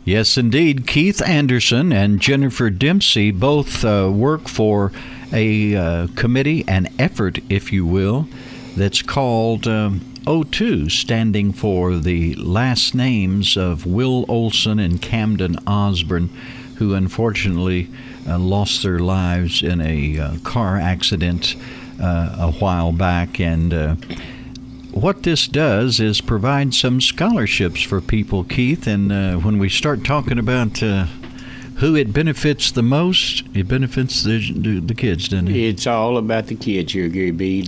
Yes, indeed. Keith Anderson and Jennifer Dempsey both work for a committee, an effort, if you will, that's called O2, standing for the last names of Will Olson and Camden Osborne, who unfortunately lost their lives in a car accident a while back. And what this does is provide some scholarships for people, Keith. And when we start talking about who it benefits the most, it benefits the kids, doesn't it? It's all about the kids here, Gary B.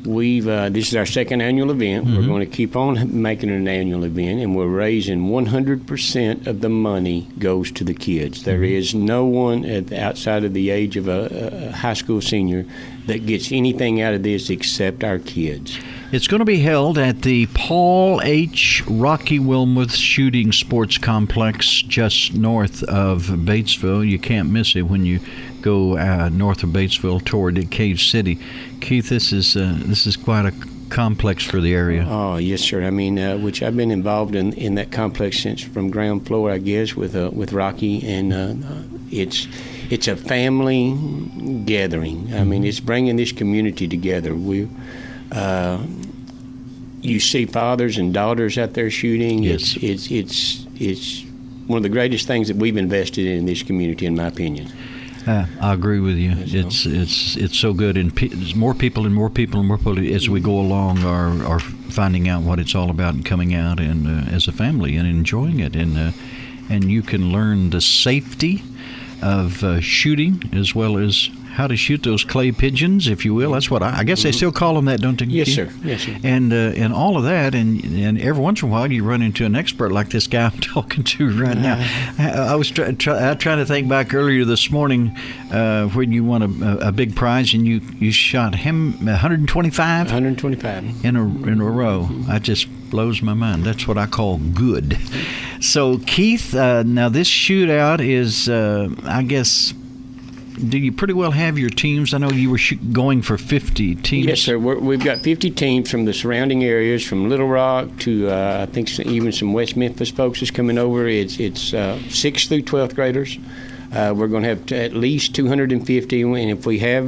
This is our second annual event. We're going to keep on making it an annual event, and we're raising 100% of the money goes to the kids. There is no one outside of the age of a high school senior that gets anything out of this except our kids. It's going to be held at the Paul H. Rocky Wilmuth Shooting Sports Complex just north of Batesville. You can't miss it when you go north of Batesville toward Cave City. Keith, this is quite a complex for the area. Oh, yes, sir. I mean, which I've been involved in that complex since from ground floor, I guess, with Rocky, and it's a family gathering. I mean, it's bringing this community together. You see fathers and daughters out there shooting. Yes. It's one of the greatest things that we've invested in this community, in my opinion. I agree with you. It's so good, and more people as we go along are finding out what it's all about and coming out and as a family and enjoying it, and you can learn the safety of shooting as well as how to shoot those clay pigeons, if you will. That's what I guess they still call them that, don't they? Yes, sir. Yes, sir. And all of that, and every once in a while you run into an expert like this guy I'm talking to right now. I was trying to think back earlier this morning when you won a big prize and you shot him 125? 125 in a row. That just blows my mind. That's what I call good. So Keith, now this shootout is, I guess. Do you pretty well have your teams? I know you were going for 50 teams. Yes, sir. We've got 50 teams from the surrounding areas, from Little Rock to I think even some West Memphis folks is coming over. It's 6th through 12th graders. We're going to have at least 250, and if we have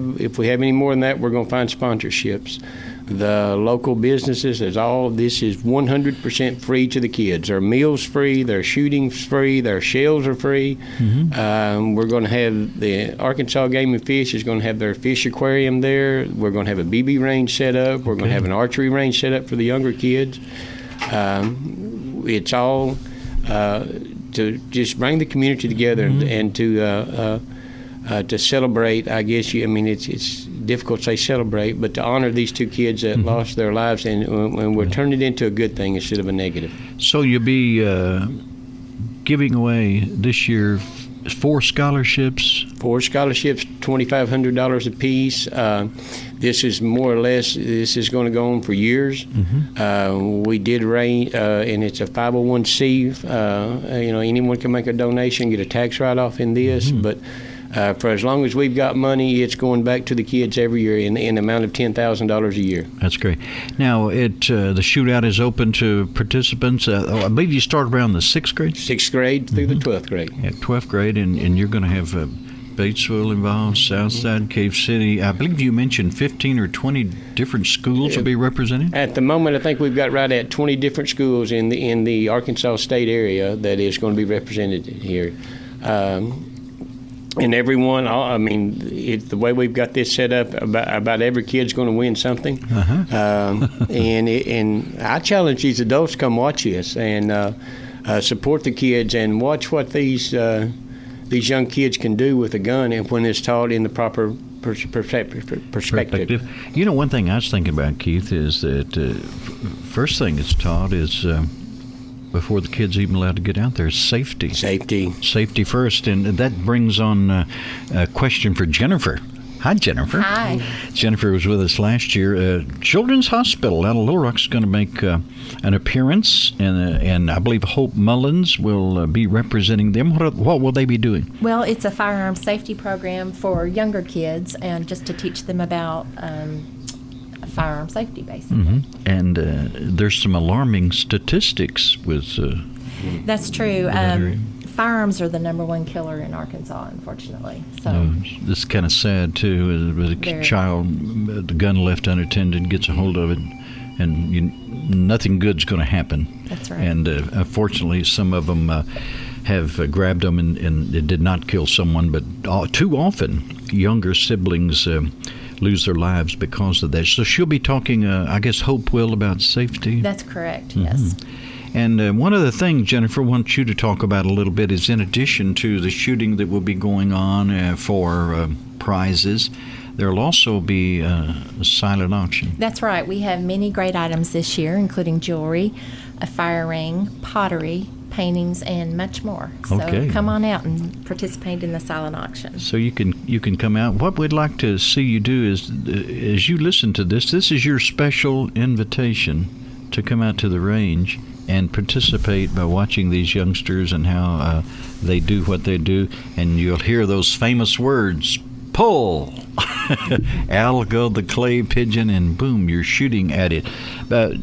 any more than that, we're going to find sponsorships. The local businesses, this is 100% free to the kids. Their meals free, their shooting's free, their shells are free. We're going to have the Arkansas Game and Fish is going to have their fish aquarium there. We're going to have a BB range set up. We're going to have an archery range set up for the younger kids. It's all to just bring the community together and to celebrate. I guess it's difficult to say celebrate, but to honor these two kids that lost their lives, and we're turning it into a good thing instead of a negative. So you'll be giving away this year 4 scholarships. 4 scholarships, $2,500 apiece. This is more or less. This is going to go on for years. We did raise, and it's a 501c. Anyone can make a donation, get a tax write-off in this, but. For as long as we've got money, it's going back to the kids every year in the amount of $10,000 a year. That's great. Now, the shootout is open to participants. I believe you start around the 6th grade? 6th grade through the 12th grade. Yeah, 12th grade, and you're going to have Batesville involved, Southside, Cave City. I believe you mentioned 15 or 20 different schools will be represented? At the moment, I think we've got right at 20 different schools in the Arkansas State area that is going to be represented here. And everyone, the way we've got this set up, about every kid's going to win something. And I challenge these adults to come watch this and support the kids and watch what these young kids can do with a gun, and when it's taught in the proper perspective. You know, one thing I was thinking about, Keith, is that first thing it's taught is before the kids even allowed to get out there, safety. Safety first, and that brings on a question for Jennifer. Hi, Jennifer. Hi. Jennifer was with us last year. Children's Hospital out of Little Rock is going to make an appearance, and I believe Hope Mullins will be representing them. What will they be doing? Well, it's a firearm safety program for younger kids, and just to teach them about firearm safety, basically. And there's some alarming statistics with That's true. that area? Firearms are the number one killer in Arkansas, unfortunately. So This is kind of sad too. With a Very. child, the gun left unattended, gets a hold of it, and nothing good's going to happen. that's right. And unfortunately, some of them have grabbed them, and it did not kill someone. But too often, younger siblings lose their lives because of that. So she'll be talking, I guess, Hope will, about safety. That's correct. Yes. And one of the things, Jennifer, wants you to talk about a little bit is, in addition to the shooting that will be going on for prizes, there will also be a silent auction. That's right. We have many great items this year, including jewelry, a fire ring, pottery, paintings, and much more. So Okay. come on out and participate in the silent auction. So you can come out. What we'd like to see you do is, as you listen to this is your special invitation to come out to the range and participate by watching these youngsters and how they do what they do. And you'll hear those famous words, pull. Out will go the clay pigeon, and boom, you're shooting at it. But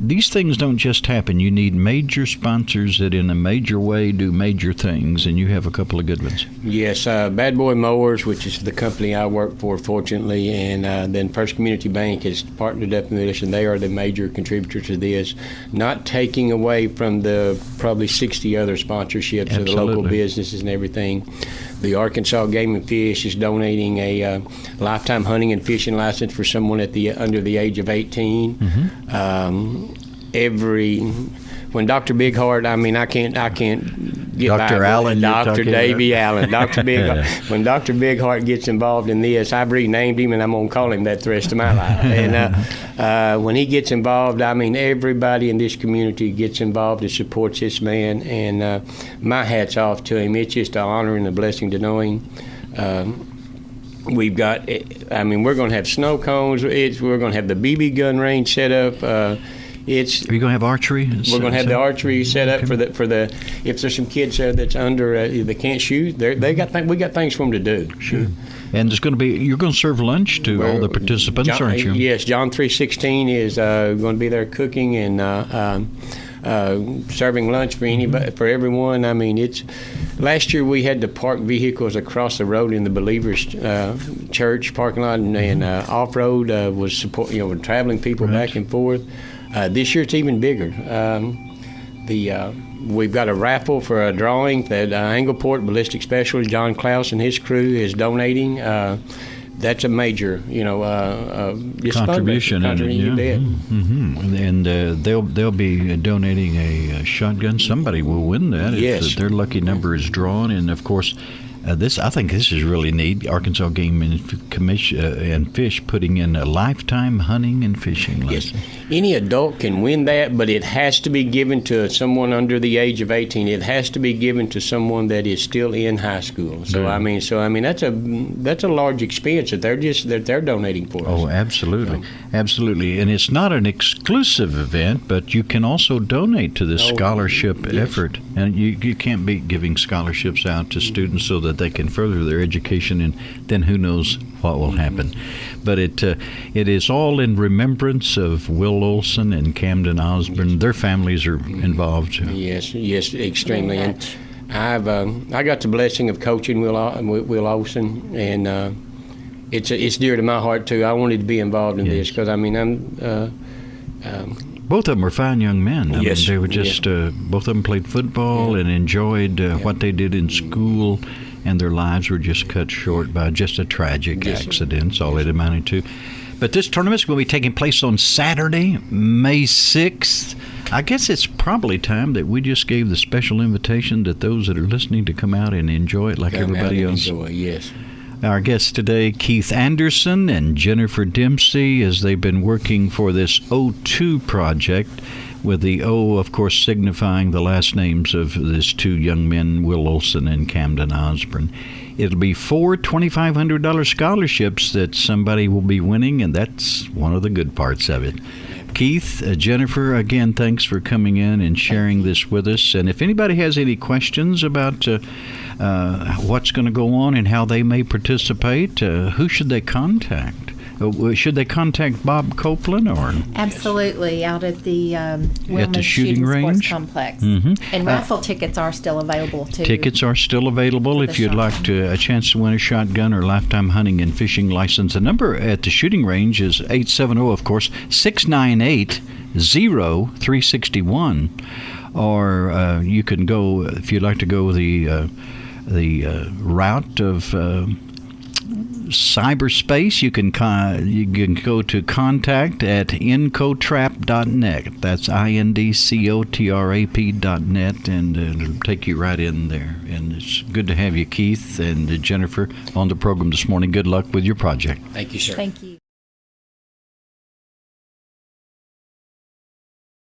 these things don't just happen. You need major sponsors that in a major way do major things, and you have a couple of good ones. Yes, Bad Boy Mowers, which is the company I work for, fortunately, and then First Community Bank has partnered up in this, and they are the major contributors to this, not taking away from the probably 60 other sponsorships of the local businesses and everything. The Arkansas Game and Fish is donating a lifetime hunting and fishing license for someone under the age of 18. When Dr. Bigheart, I can't get Dr. by Allen, Dr. Davy Allen, Dr. Bigheart. When Dr. Bigheart gets involved in this, I've renamed him, and I'm gonna call him that the rest of my life. And when he gets involved, everybody in this community gets involved and supports this man. And my hat's off to him. It's just an honor and a blessing to know him. We've got, we're going to have snow cones. We're going to have the BB gun range set up. Are you going to have archery? We're going to have the archery set up for the. If there's some kids there that's under, they can't shoot. We got things for them to do. Sure. And there's going to be, you're going to serve lunch to all the participants, aren't you? Yes, John 3:16 is going to be there cooking and serving lunch for anybody, for everyone. Last year we had to park vehicles across the road in the Believers Church parking lot, and off road was support, traveling people back and forth. This year it's even bigger. We've got a raffle for a drawing that Angleport Ballistic Specialist John Klaus and his crew is donating. That's a major, contribution. You bet. And they'll be donating a shotgun. Somebody will win that if their lucky number is drawn. And of course, I think this is really neat. Arkansas Game and Fish putting in a lifetime hunting and fishing lesson. Yes. Any adult can win that, but it has to be given to someone under the age of 18. It has to be given to someone that is still in high school. So that's a large expense that they're donating for us. Oh, absolutely, absolutely. And it's not an exclusive event, but you can also donate to this scholarship effort. And you can't be giving scholarships out to students so that they can further their education, and then who knows what will happen. But it is all in remembrance of Will Olson and Camden Osborne. Their families are involved. Yes, extremely. And I got the blessing of coaching Will Olson, and it's dear to my heart too. I wanted to be involved in this because both of them were fine young men. They were just both of them played football and enjoyed what they did in school, and their lives were just cut short by just a tragic accident. That's all it amounted to. But this tournament will be taking place on Saturday, May 6th. I guess it's probably time that we just gave the special invitation to those that are listening to come out and enjoy it like everybody else. Yes. Our guests today, Keith Anderson and Jennifer Dempsey, as they've been working for this O2 project, with the O, of course, signifying the last names of these two young men, Will Olson and Camden Osborne. It'll be 4 $2,500 scholarships that somebody will be winning, and that's one of the good parts of it. Keith, Jennifer, again, thanks for coming in and sharing this with us. And if anybody has any questions about what's going to go on and how they may participate, who should they contact? Should they contact Bob Copeland or? Absolutely, out at the Wilma At the shooting range? Sports Complex. Mhm. And raffle tickets are still available too. Tickets are still available For if the you'd like a chance to win a shotgun or lifetime hunting and fishing license. The number at the shooting range is 870, of course, 698-0361. Or you can go, if you'd like to go the route of cyberspace, you can go to contact at incotrap.net. That's INDCOTRAP.net, and it'll take you right in there. And it's good to have you, Keith and Jennifer, on the program this morning. Good luck with your project. Thank you, sir. Thank you.